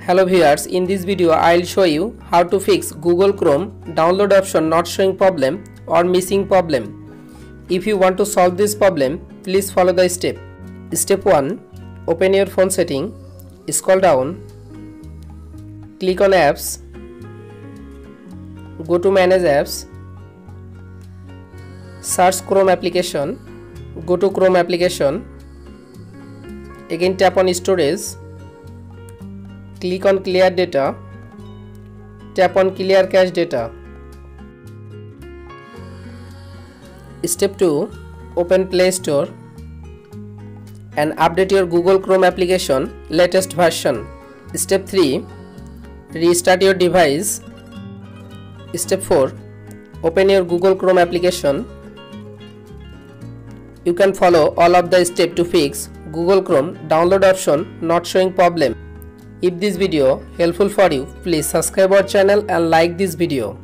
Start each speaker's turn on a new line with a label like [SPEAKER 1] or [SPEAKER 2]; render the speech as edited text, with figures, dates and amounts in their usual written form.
[SPEAKER 1] Hello viewers, in this video I'll show you how to fix Google Chrome download option not showing problem or missing problem. If you want to solve this problem, please follow the step. Step 1. Open your phone setting, scroll down, click on apps, go to manage apps, search Chrome application, go to Chrome application, again tap on storage, click on clear data, tap on clear cache data. Step 2. Open Play Store and update your Google Chrome application latest version. Step 3. Restart your device. Step 4. Open your Google Chrome application. You can follow all of the steps to fix Google Chrome download option not showing problem. If this video helpful for you, please subscribe our channel and like this video.